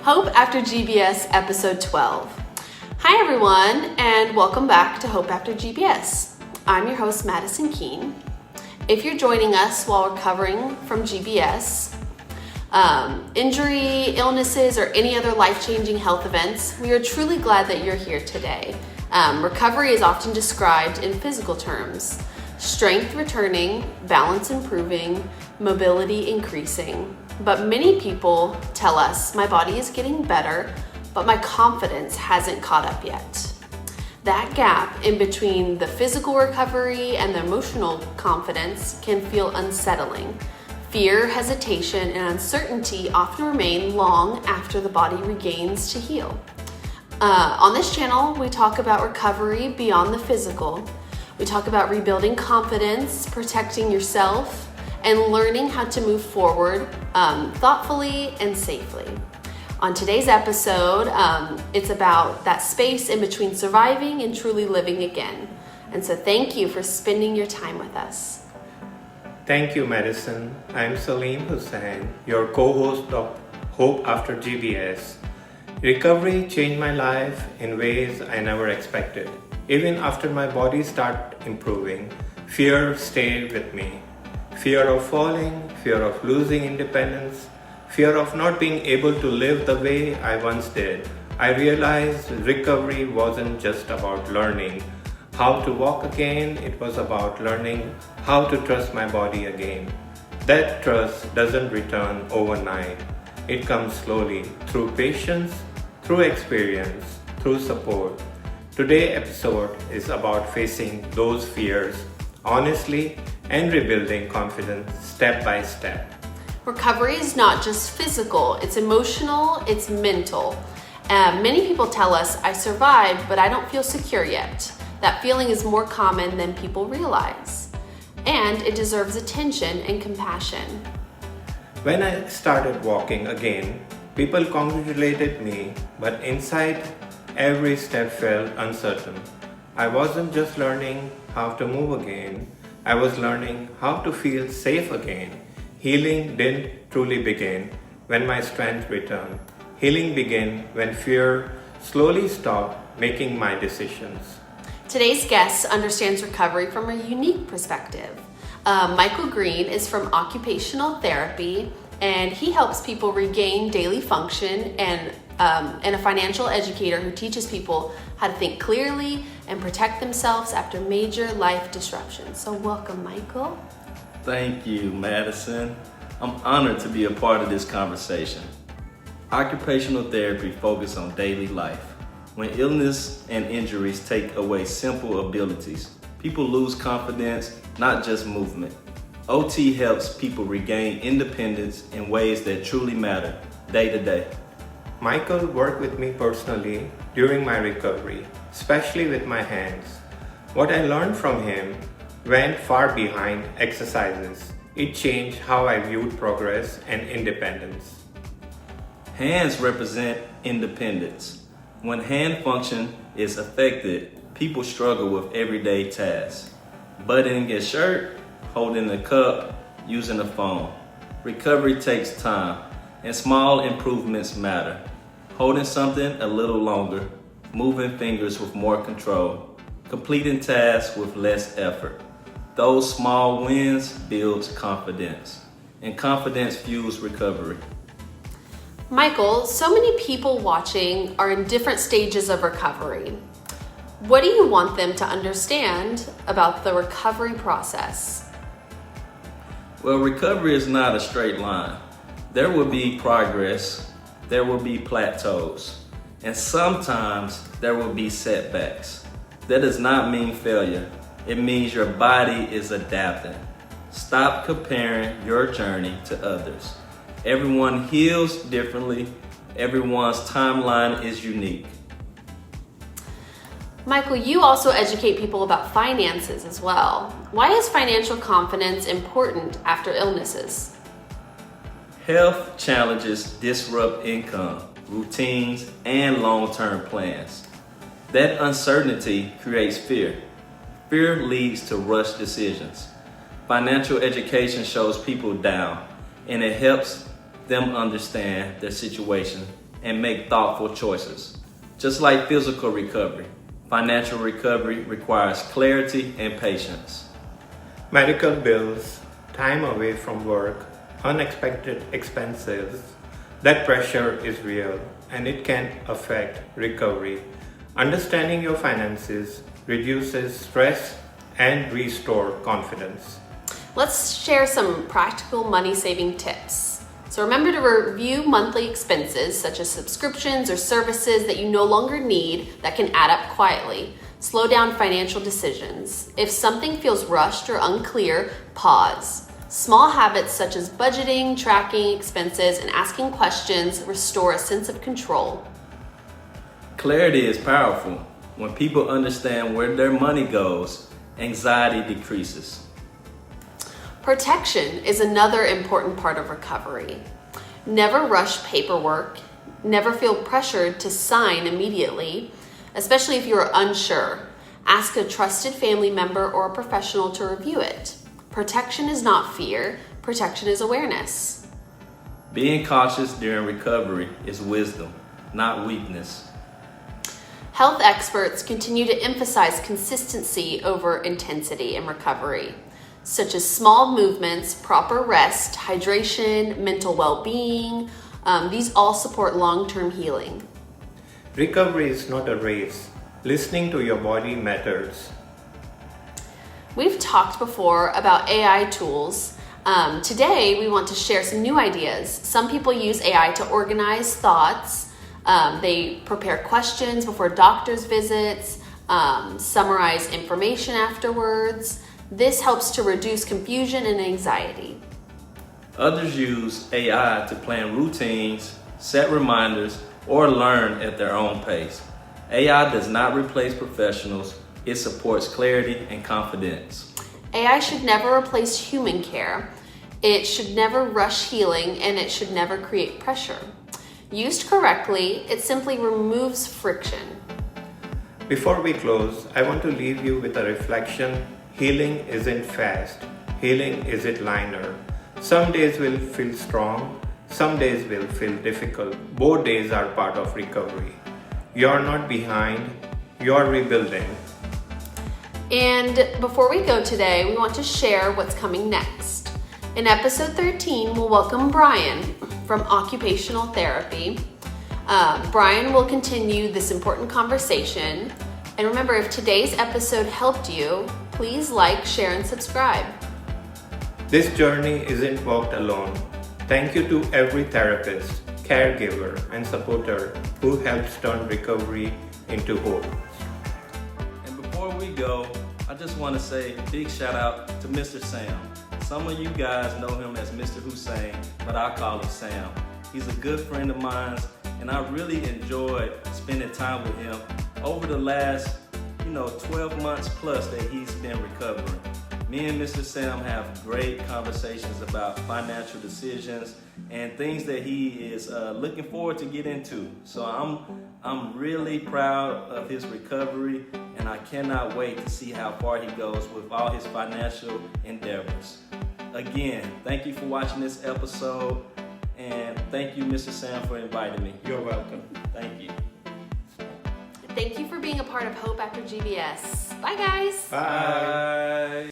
Hope After GBS, Episode 12. Hi everyone, and welcome back to Hope After GBS. I'm your host, Madison Kean. If you're joining us while recovering from GBS, injury, illnesses, or any other life-changing health events, we are truly glad that you're here today. Recovery is often described in physical terms: strength returning, balance improving, mobility increasing. But many people tell us, my body is getting better, but my confidence hasn't caught up yet. That gap in between the physical recovery and the emotional confidence can feel unsettling. Fear, hesitation, and uncertainty often remain long after the body regains to heal. On this channel, we talk about recovery beyond the physical. We talk about rebuilding confidence, protecting yourself, and learning how to move forward thoughtfully and safely. On today's episode, it's about that space in between surviving and truly living again. And so thank you for spending your time with us. Thank you, Madison. I'm Saleem Hussain, your co-host of Hope After GBS. Recovery changed my life in ways I never expected. Even after my body started improving, fear stayed with me. Fear of falling, fear of losing independence, fear of not being able to live the way I once did. I realized recovery wasn't just about learning how to walk again, it was about learning how to trust my body again. That trust doesn't return overnight. It comes slowly, through patience, through experience, through support. Today's episode is about facing those fears honestly and rebuilding confidence step by step. Recovery is not just physical, it's emotional, it's mental. Many people tell us, I survived, but I don't feel secure yet. That feeling is more common than people realize, and it deserves attention and compassion. When I started walking again, people congratulated me, but inside, every step felt uncertain. I wasn't just learning how to move again, I was learning how to feel safe again. Healing didn't truly begin when my strength returned. Healing began when fear slowly stopped making my decisions. Today's guest understands recovery from a unique perspective. Michael Green is from Occupational Therapy, and he helps people regain daily function and a financial educator who teaches people how to think clearly and protect themselves after major life disruptions. So welcome, Michael. Thank you, Madison. I'm honored to be a part of this conversation. Occupational therapy focuses on daily life. When illness and injuries take away simple abilities, people lose confidence, not just movement. OT helps people regain independence in ways that truly matter day to day. Michael worked with me personally during my recovery, especially with my hands. What I learned from him went far behind exercises. It changed how I viewed progress and independence. Hands represent independence. When hand function is affected, people struggle with everyday tasks. Buttoning a shirt, holding a cup, using a phone. Recovery takes time, and small improvements matter. Holding something a little longer, moving fingers with more control, completing tasks with less effort. Those small wins builds confidence, and confidence fuels recovery. Michael, so many people watching are in different stages of recovery. What do you want them to understand about the recovery process? Well, recovery is not a straight line. There will be progress, there will be plateaus, and sometimes there will be setbacks. That does not mean failure. It means your body is adapting. Stop comparing your journey to others. Everyone heals differently. Everyone's timeline is unique. Michael, you also educate people about finances as well. Why is financial confidence important after illnesses? Health challenges disrupt income, routines, and long-term plans. That uncertainty creates fear. Fear leads to rushed decisions. Financial education shows people down, and it helps them understand their situation and make thoughtful choices. Just like physical recovery, financial recovery requires clarity and patience. Medical bills, time away from work, unexpected expenses, that pressure is real and it can affect recovery. Understanding your finances reduces stress and restore confidence. Let's share some practical money saving tips. So remember to review monthly expenses such as subscriptions or services that you no longer need that can add up quietly. Slow down financial decisions. If something feels rushed or unclear, pause. Small habits such as budgeting, tracking expenses, and asking questions restore a sense of control. Clarity is powerful. When people understand where their money goes, anxiety decreases. Protection is another important part of recovery. Never rush paperwork. Never feel pressured to sign immediately, especially if you are unsure. Ask a trusted family member or a professional to review it. Protection is not fear. Protection is awareness. Being cautious during recovery is wisdom, not weakness. Health experts continue to emphasize consistency over intensity in recovery, such as small movements, proper rest, hydration, mental well-being. These all support long-term healing. Recovery is not a race. Listening to your body matters. We've talked before about AI tools. Today, we want to share some new ideas. Some people use AI to organize thoughts. They prepare questions before doctor's visits, summarize information afterwards. This helps to reduce confusion and anxiety. Others use AI to plan routines, set reminders, or learn at their own pace. AI does not replace professionals. It supports clarity and confidence. AI should never replace human care. It should never rush healing, and it should never create pressure. Used correctly, it simply removes friction. Before we close, I want to leave you with a reflection. Healing isn't fast. Healing isn't linear. Some days will feel strong. Some days will feel difficult. Both days are part of recovery. You're not behind. You're rebuilding. And before we go today, we want to share what's coming next. In episode 13, we'll welcome Brian from Occupational Therapy. Brian will continue this important conversation. And remember, if today's episode helped you, please like, share, and subscribe. This journey isn't walked alone. Thank you to every therapist, caregiver, and supporter who helps turn recovery into hope. And before we go, I just want to say a big shout out to Mr. Sam. Some of you guys know him as Mr. Hussain, but I call him Sam. He's a good friend of mine, and I really enjoyed spending time with him over the last 12 months plus that he's been recovering. Me and Mr. Sam have great conversations about financial decisions and things that he is looking forward to get into. So I'm really proud of his recovery, and I cannot wait to see how far he goes with all his financial endeavors. Again, thank you for watching this episode, and thank you, Mr. Sam, for inviting me. You're welcome. Thank you. Thank you for being a part of Hope After GBS. Bye, guys. Bye.